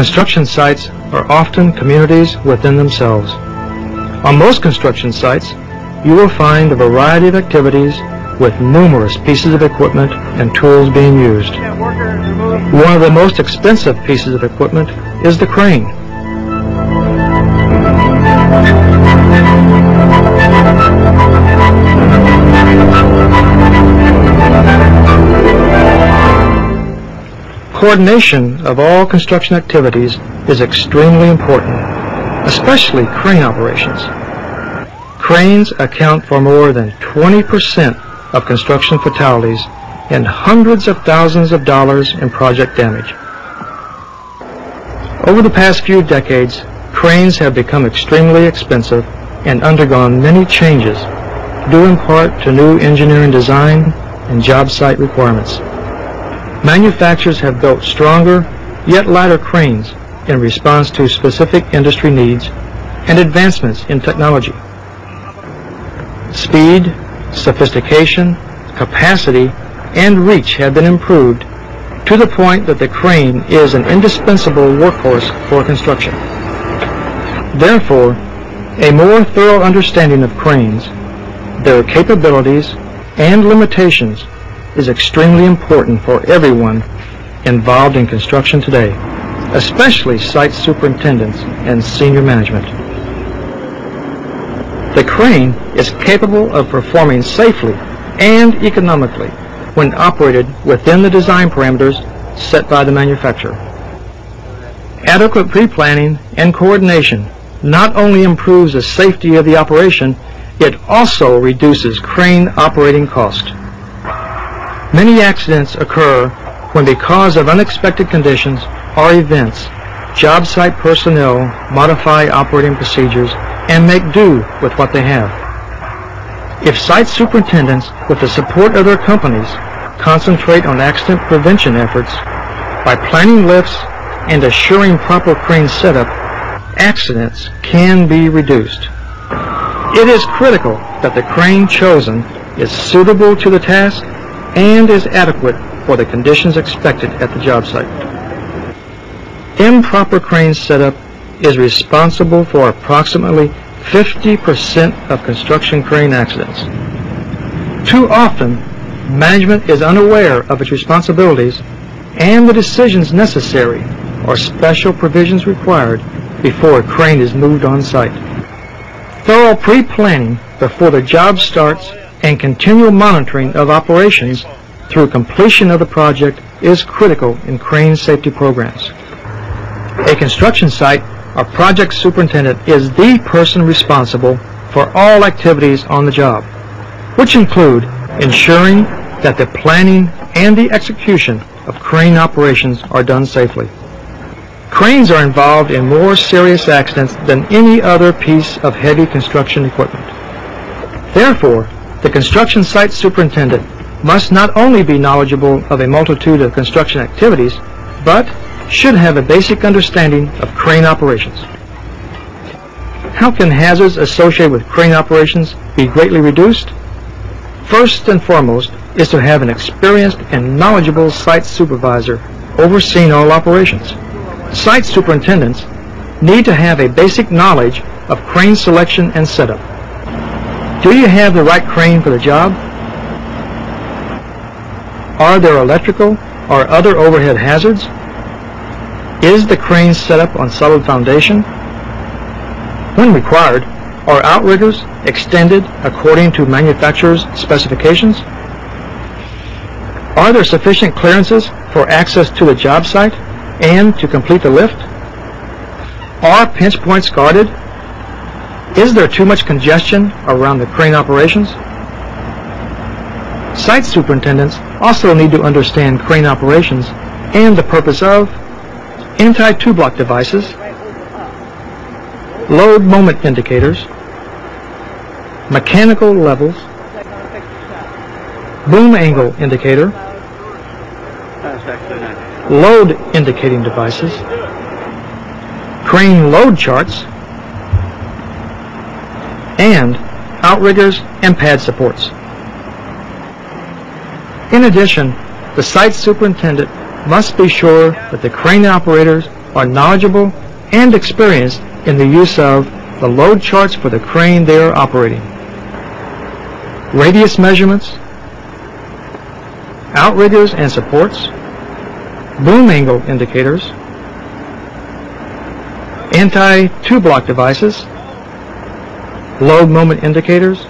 Construction sites are often communities within themselves. On most construction sites, you will find a variety of activities with numerous pieces of equipment and tools being used. One of the most expensive pieces of equipment is the crane. Coordination of all construction activities is extremely important, especially crane operations. Cranes account for more than 20% of construction fatalities and hundreds of thousands of dollars in project damage. Over the past few decades, cranes have become extremely expensive and undergone many changes, due in part to new engineering design and job site requirements. Manufacturers have built stronger, yet lighter cranes in response to specific industry needs and advancements in technology. Speed, sophistication, capacity, and reach have been improved to the point that the crane is an indispensable workhorse for construction. Therefore, a more thorough understanding of cranes, their capabilities, and limitations is extremely important for everyone involved in construction today, especially site superintendents and senior management. The crane is capable of performing safely and economically when operated within the design parameters set by the manufacturer. Adequate pre-planning and coordination not only improves the safety of the operation, it also reduces crane operating cost. Many accidents occur when, because of unexpected conditions or events, job site personnel modify operating procedures and make do with what they have. If site superintendents, with the support of their companies, concentrate on accident prevention efforts by planning lifts and assuring proper crane setup, accidents can be reduced. It is critical that the crane chosen is suitable to the task and is adequate for the conditions expected at the job site. Improper crane setup is responsible for approximately 50% of construction crane accidents. Too often, management is unaware of its responsibilities and the decisions necessary or special provisions required before a crane is moved on site. Thorough pre-planning before the job starts and continual monitoring of operations through completion of the project is critical in crane safety programs. A construction site or project superintendent is the person responsible for all activities on the job, which include ensuring that the planning and the execution of crane operations are done safely. Cranes are involved in more serious accidents than any other piece of heavy construction equipment. Therefore, the construction site superintendent must not only be knowledgeable of a multitude of construction activities, but should have a basic understanding of crane operations. How can hazards associated with crane operations be greatly reduced? First and foremost is to have an experienced and knowledgeable site supervisor overseeing all operations. Site superintendents need to have a basic knowledge of crane selection and setup. Do you have the right crane for the job? Are there electrical or other overhead hazards? Is the crane set up on solid foundation? When required, are outriggers extended according to manufacturer's specifications? Are there sufficient clearances for access to the job site and to complete the lift? Are pinch points guarded? Is there too much congestion around the crane operations? Site superintendents also need to understand crane operations and the purpose of anti-two-block devices, load moment indicators, mechanical levels, boom angle indicator, load indicating devices, crane load charts, and outriggers and pad supports. In addition, the site superintendent must be sure that the crane operators are knowledgeable and experienced in the use of the load charts for the crane they are operating, radius measurements, outriggers and supports, boom angle indicators, anti-two-block devices, load moment indicators,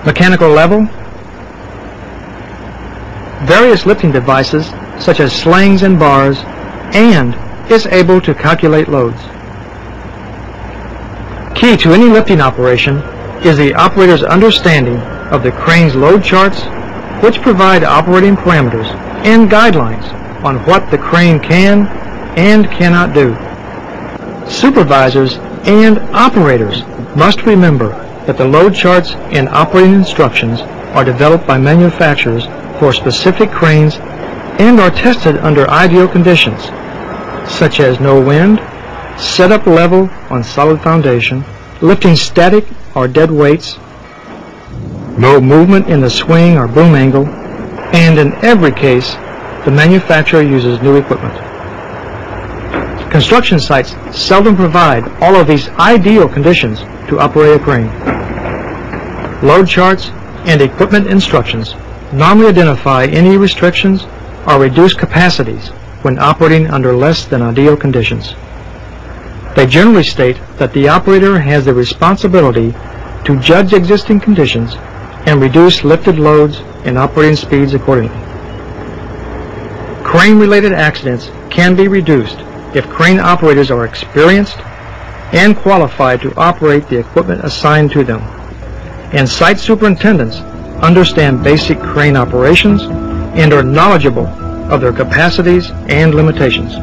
mechanical level, various lifting devices such as slings and bars, and is able to calculate loads. Key to any lifting operation is the operator's understanding of the crane's load charts, which provide operating parameters and guidelines on what the crane can and cannot do. Supervisors and operators must remember that the load charts and operating instructions are developed by manufacturers for specific cranes and are tested under ideal conditions, such as no wind, setup level on solid foundation, lifting static or dead weights, no movement in the swing or boom angle, and in every case, the manufacturer uses new equipment. Construction sites seldom provide all of these ideal conditions to operate a crane. Load charts and equipment instructions normally identify any restrictions or reduced capacities when operating under less than ideal conditions. They generally state that the operator has the responsibility to judge existing conditions and reduce lifted loads and operating speeds accordingly. Crane-related accidents can be reduced if crane operators are experienced and qualified to operate the equipment assigned to them, and site superintendents understand basic crane operations and are knowledgeable of their capacities and limitations.